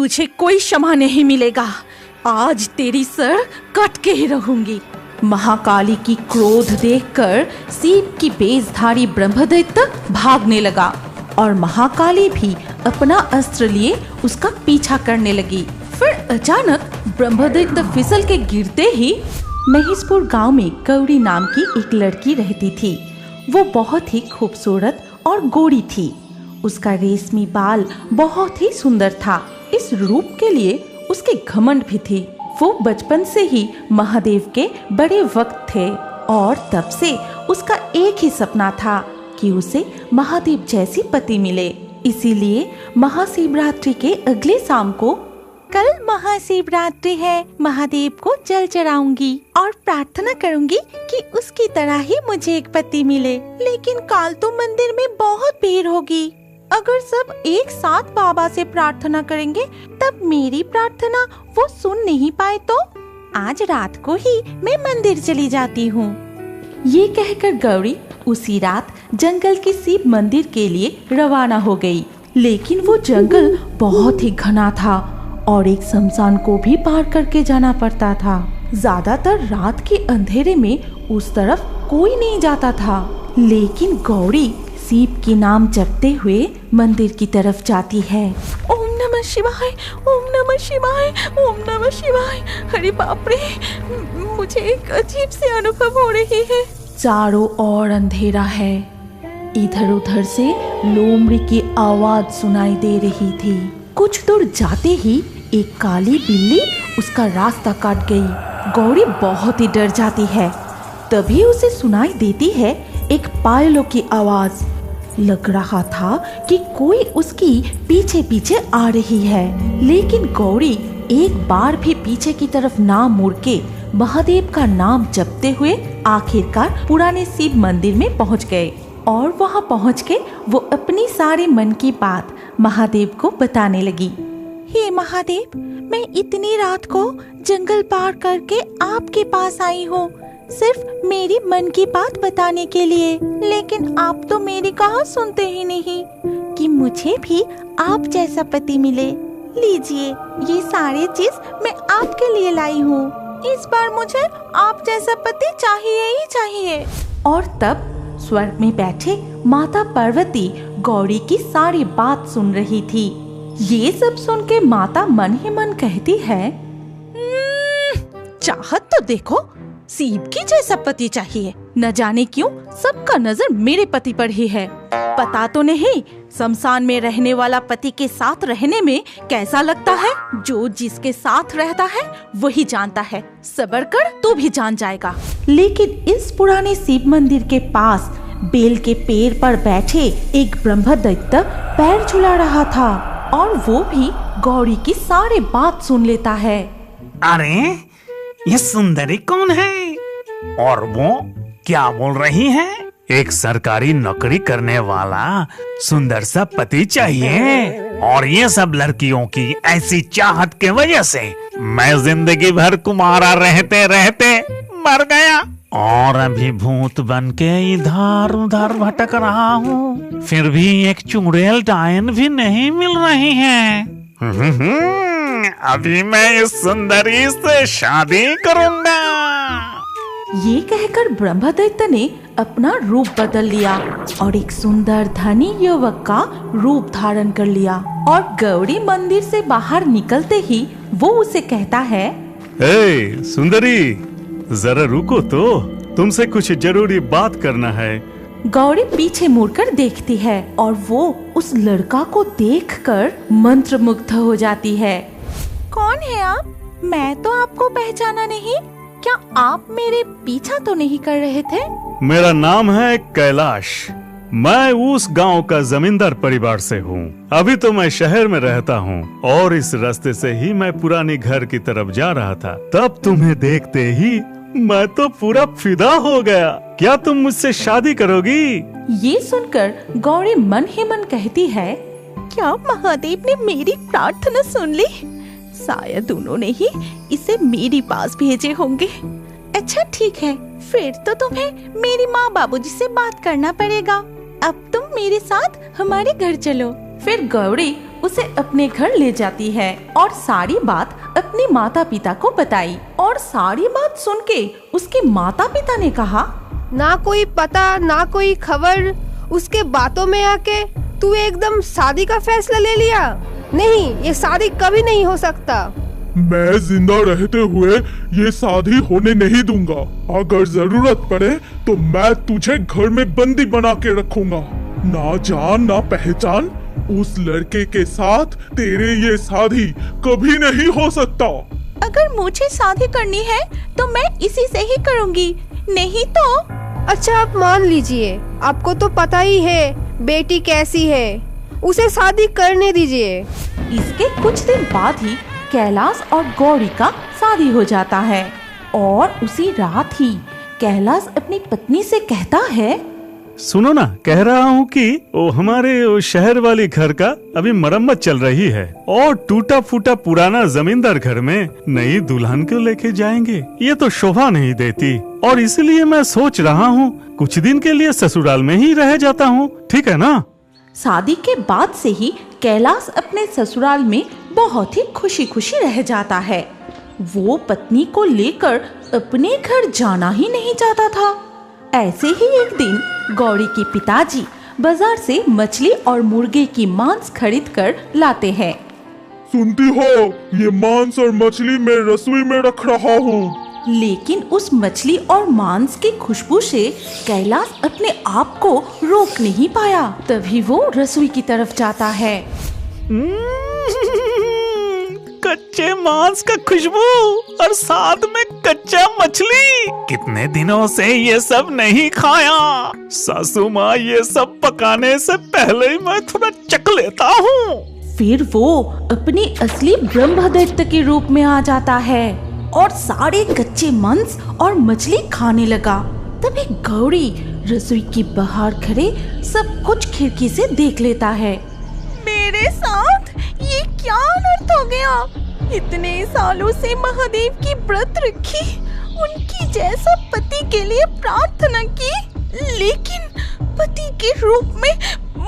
तुझे कोई क्षमा नहीं मिलेगा। आज तेरी सर कट के ही रहूंगी। महाकाली की क्रोध देखकर सीप की बेसधारी ब्रह्मदैत्य भागने लगा और महाकाली भी अपना अस्त्र लिए उसका पीछा करने लगी। फिर अचानक ब्रह्मदैत्य फिसल के गिरते ही महेशपुर गांव में गौरी नाम की एक लड़की रहती थी। वो बहुत ही खूबसूरत और गोरी थी। उसका रेशमी बाल बहुत ही सुंदर था। इस रूप के लिए उसके घमंड भी थी। वो बचपन से ही महादेव के बड़े भक्त थे और तब से उसका एक ही सपना था कि उसे महादेव जैसी पति मिले। इसीलिए महाशिवरात्रि के अगले शाम को, कल महाशिवरात्रि है, महादेव को जल चढ़ाऊंगी और प्रार्थना करूंगी कि उसकी तरह ही मुझे एक पति मिले। लेकिन कल तो मंदिर में बहुत भीड़ होगी। अगर सब एक साथ बाबा से प्रार्थना करेंगे तब मेरी प्रार्थना वो सुन नहीं पाए तो आज रात को ही मैं मंदिर चली जाती हूँ। ये कहकर गौरी उसी रात जंगल के शिव मंदिर के लिए रवाना हो गई। लेकिन वो जंगल बहुत ही घना था और एक शमशान को भी पार करके जाना पड़ता था। ज्यादातर रात के अंधेरे में उस तरफ कोई नहीं जाता था। लेकिन गौरी शिव के नाम जपते हुए मंदिर की तरफ जाती है। ओम नमः शिवाय, ओम नमः शिवाय, ओम नमः शिवाय। अरे बाप रे, मुझे एक अजीब सी अनुभव हो रही है। चारों ओर अंधेरा है। इधर उधर से लोमड़ी की आवाज सुनाई दे रही थी। कुछ दूर जाते ही एक काली बिल्ली उसका रास्ता काट गई। गौरी बहुत ही डर जाती है। तभी उसे सुनाई देती है एक पायलों की आवाज। लग रहा था कि कोई उसकी पीछे पीछे आ रही है। लेकिन गौरी एक बार भी पीछे की तरफ ना मुड़ के महादेव का नाम जपते हुए आखिरकार पुराने शिव मंदिर में पहुंच गए। और वहां पहुंच के वो अपनी सारे मन की बात महादेव को बताने लगी। हे महादेव, मैं इतनी रात को जंगल पार करके आपके पास आई हूँ सिर्फ मेरी मन की बात बताने के लिए। लेकिन आप तो मेरी कहाँ सुनते ही नहीं कि मुझे भी आप जैसा पति मिले। लीजिए, ये सारी चीज मैं आपके लिए लाई हूँ। इस बार मुझे आप जैसा पति चाहिए ही चाहिए। और तब स्वर्ग में बैठे माता पार्वती गौरी की सारी बात सुन रही थी। ये सब सुन के माता मन ही मन कहती है, चाहत तो देखो, शिव की जैसा पति चाहिए। न जाने क्यों सबका नजर मेरे पति पर ही है। पता तो नहीं शमशान में रहने वाला पति के साथ रहने में कैसा लगता है। जो जिसके साथ रहता है वही जानता है। सब्र कर, तू भी जान जाएगा। लेकिन इस पुराने शिव मंदिर के पास बेल के पेड़ पर बैठे एक ब्रह्मदैत्य पैर झुला रहा था और वो भी गौरी की सारी बात सुन लेता है। अरे ये सुंदरी कौन है और वो क्या बोल रही है? एक सरकारी नौकरी करने वाला सुंदर सा पति चाहिए और ये सब लड़कियों की ऐसी चाहत के वजह से मैं जिंदगी भर कुमारा रहते रहते मर गया और अभी भूत बन के इधर उधर भटक रहा हूँ। फिर भी एक चुड़ैल डायन भी नहीं मिल रही है। अभी मैं इस सुंदरी से शादी करूंगा। ये कहकर ब्रह्मदैत्य ने अपना रूप बदल लिया और एक सुंदर धनी युवक का रूप धारण कर लिया। और गौरी मंदिर से बाहर निकलते ही वो उसे कहता है, ए सुंदरी, जरा रुको तो, तुमसे कुछ जरूरी बात करना है। गौरी पीछे मुड़कर देखती है और वो उस लड़का को देखकर मंत्रमुग्ध हो जाती है। कौन है आप? मैं तो आपको पहचाना नहीं। क्या आप मेरे पीछा तो नहीं कर रहे थे? मेरा नाम है कैलाश। मैं उस गांव का जमींदार परिवार से हूँ। अभी तो मैं शहर में रहता हूँ और इस रास्ते से ही मैं पुरानी घर की तरफ जा रहा था। तब तुम्हें देखते ही मैं तो पूरा फिदा हो गया। क्या तुम मुझसे शादी करोगी? ये सुनकर गौरी मन ही मन कहती है, क्या महादेव ने मेरी प्रार्थना सुन ली? शायद उन्होंने ही इसे मेरे पास भेजे होंगे। अच्छा ठीक है, फिर तो तुम्हें मेरी माँ बाबूजी से बात करना पड़ेगा। अब तुम मेरे साथ हमारे घर चलो। फिर गौरी उसे अपने घर ले जाती है और सारी बात अपने माता पिता को बताई। और सारी बात सुन के उसके माता पिता ने कहा, ना कोई पता ना कोई खबर, उसके बातों में आके तू एकदम शादी का फैसला ले लिया। नहीं, ये शादी कभी नहीं हो सकता। मैं जिंदा रहते हुए ये शादी होने नहीं दूंगा। अगर जरूरत पड़े तो मैं तुझे घर में बंदी बना के रखूंगा। ना जान ना पहचान उस लड़के के साथ तेरे ये शादी कभी नहीं हो सकता। अगर मुझे शादी करनी है तो मैं इसी से ही करूंगी, नहीं तो। अच्छा, आप मान लीजिए, आपको तो पता ही है बेटी कैसी है, उसे शादी करने दीजिए। इसके कुछ दिन बाद ही कैलाश और गौरी का शादी हो जाता है और उसी रात ही कैलाश अपनी पत्नी से कहता है, सुनो ना, कह रहा हूँ कि वो हमारे वो शहर वाली घर का अभी मरम्मत चल रही है और टूटा फूटा पुराना जमींदार घर में नई दुल्हन को लेके जाएंगे। ये तो शोभा नहीं देती और इसलिए मैं सोच रहा हूँ कुछ दिन के लिए ससुराल में ही रह जाता हूँ, ठीक है ना? शादी के बाद से ही कैलाश अपने ससुराल में बहुत ही खुशी खुशी रह जाता है। वो पत्नी को लेकर अपने घर जाना ही नहीं चाहता था। ऐसे ही एक दिन गौरी के पिताजी बाजार से मछली और मुर्गे की मांस खरीद कर लाते हैं। सुनती हो, ये मांस और मछली मैं रसोई में रख रहा हूँ। लेकिन उस मछली और मांस की खुशबू से कैलाश अपने आप को रोक नहीं पाया। तभी वो रसोई की तरफ जाता है। कच्चे मांस का खुशबू और साथ में कच्चा मछली, कितने दिनों से ये सब नहीं खाया। सासू माँ, ये सब पकाने से पहले ही मैं थोड़ा चख लेता हूँ। फिर वो अपनी असली ब्रह्मदैत्य के रूप में आ जाता है और सारे कच्चे मांस और मछली खाने लगा। तभी गौरी रसोई के बाहर खड़े सब कुछ खिड़की से देख लेता है। मेरे साथ ये क्या अनर्थ हो गया? इतने सालों से महादेव की व्रत रखी, उनकी जैसा पति के लिए प्रार्थना की, लेकिन पति के रूप में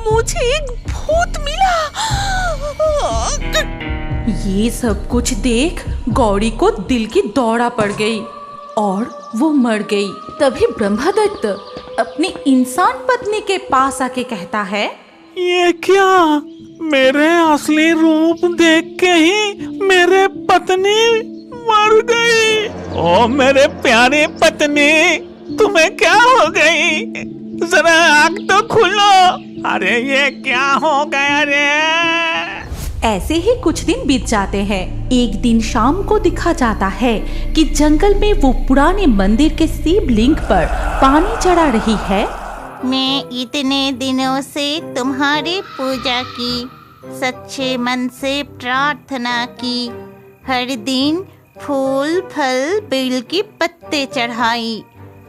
मुझे एक भूत मिला। ये सब कुछ देख गौरी को दिल की दौड़ा पड़ गई और वो मर गई। तभी ब्रह्मदत्त अपनी इंसान पत्नी के पास आके कहता है, ये क्या? मेरे असली रूप देख के ही मेरे पत्नी मर गई। ओ मेरे प्यारे पत्नी, तुम्हें क्या हो गई? जरा आँख तो खोलो। अरे ये क्या हो गया रे? ऐसे ही कुछ दिन बीत जाते हैं। एक दिन शाम को दिखा जाता है कि जंगल में वो पुराने मंदिर के शिवलिंग पर पानी चढ़ा रही है। मैं इतने दिनों से तुम्हारी पूजा की, सच्चे मन से प्रार्थना की, हर दिन फूल फल बेल की पत्ते चढ़ाई,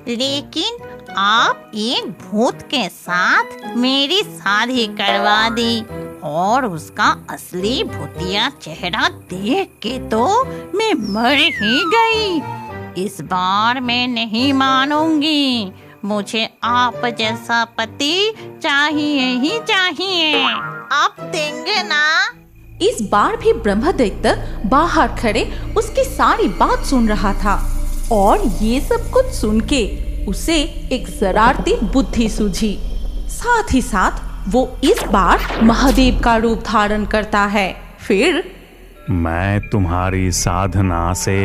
लेकिन आप एक भूत के साथ मेरी शादी करवा दी और उसका असली भूतिया चेहरा देख के तो मैं मर ही गई। इस बार मैं नहीं मानूंगी, मुझे आप जैसा पति चाहिए ही चाहिए। आप देंगे ना? इस बार भी ब्रह्मदैत्य बाहर खड़े उसकी सारी बात सुन रहा था और ये सब कुछ सुन के उसे एक शरारती बुद्धि सूझी। साथ ही साथ वो इस बार महादेव का रूप धारण करता है। फिर, मैं तुम्हारी साधना से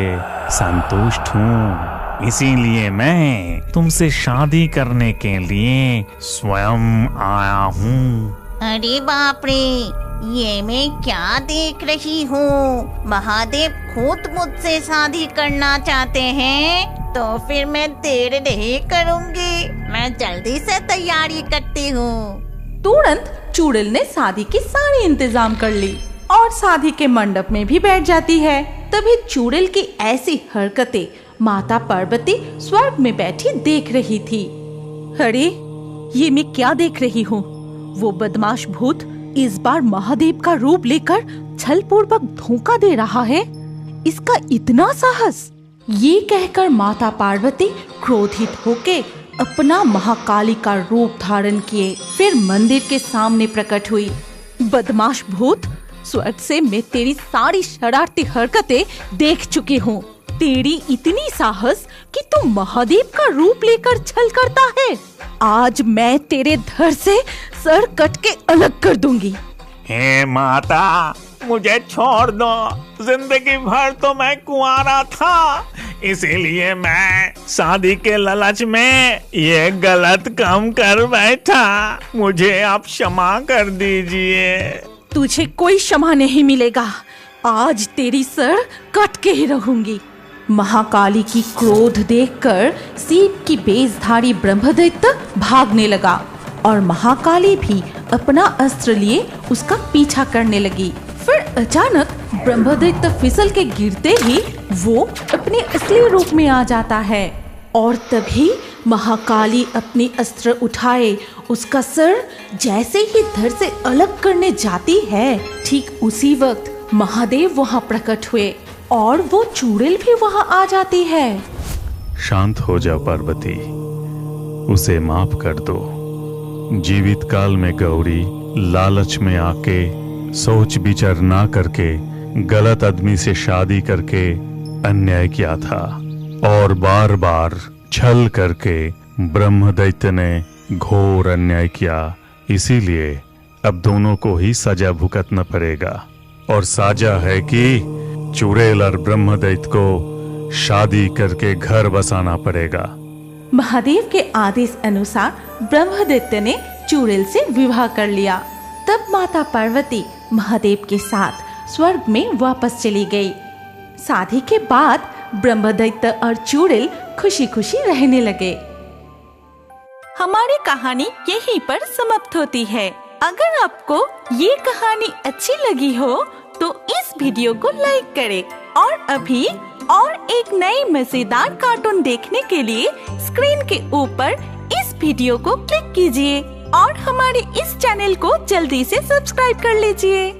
संतुष्ट हूँ, इसीलिए मैं तुमसे शादी करने के लिए स्वयं आया हूँ। अरे बाप रे, ये मैं क्या देख रही हूँ? महादेव खुद मुझसे शादी करना चाहते हैं, तो फिर मैं देर नहीं करूँगी, मैं जल्दी से तैयारी करती हूँ। तुरंत चुड़ैल ने शादी की सारी इंतजाम कर ली और शादी के मंडप में भी बैठ जाती है। तभी चुड़ैल की ऐसी हरकतें माता पार्वती स्वर्ग में बैठी देख रही थी। अरे, ये मैं क्या देख रही हूँ? वो बदमाश भूत इस बार महादेव का रूप लेकर छलपूर्वक धोखा दे रहा है। इसका इतना साहस! ये कहकर माता पार्वती क्रोधित होके अपना महाकाली का रूप धारण किए, फिर मंदिर के सामने प्रकट हुई। बदमाश भूत, स्वर्ग से मैं तेरी सारी शरारती हरकतें देख चुकी हूँ। तेरी इतनी साहस कि तू महादेव का रूप लेकर छल करता है। आज मैं तेरे धड़ से सर कट के अलग कर दूंगी। हे माता, मुझे छोड़ दो। जिंदगी भर तो मैं कुंवारा था, इसीलिए मैं शादी के लालच में ये गलत काम कर बैठा। मुझे आप क्षमा कर दीजिए। तुझे कोई क्षमा नहीं मिलेगा। आज तेरी सर कट के ही रहूंगी। महाकाली की क्रोध देखकर सीप की बेसधारी ब्रह्मदैत्य भागने लगा और महाकाली भी अपना अस्त्र लिए उसका पीछा करने लगी। फिर अचानक ब्रह्मदैत्य फिसल के गिरते ही वो अपने असली रूप में आ जाता है और तभी महाकाली अपनी अस्त्र उठाए उसका सर जैसे ही धड़ से अलग करने जाती है, ठीक उसी वक्त महादेव वहाँ प्रकट हुए और वो चुड़ैल भी वहाँ आ जाती है। शांत हो जा पार्वती, उसे माफ कर दो। जीवित काल में गौरी लालच में आके सोच विचार ना करके गलत आदमी से शादी करके अन्याय किया था और बार बार छल करके ब्रह्मदैत्य ने घोर अन्याय किया। इसीलिए अब दोनों को ही सजा भुगतना पड़ेगा और साजा है कि चुड़ैल और ब्रह्मदैत्य को शादी करके घर बसाना पड़ेगा। महादेव के आदेश अनुसार ब्रह्मदैत्य ने चुड़ैल से विवाह कर लिया। तब माता पार्वती महादेव के साथ स्वर्ग में वापस चली गई। शादी के बाद ब्रह्मदैत्य और चुड़ैल खुशी खुशी रहने लगे। हमारी कहानी यहीं पर समाप्त होती है। अगर आपको ये कहानी अच्छी लगी हो तो इस वीडियो को लाइक करें और अभी और एक नई मजेदार कार्टून देखने के लिए स्क्रीन के ऊपर इस वीडियो को क्लिक कीजिए और हमारे इस चैनल को जल्दी से सब्सक्राइब कर लीजिए।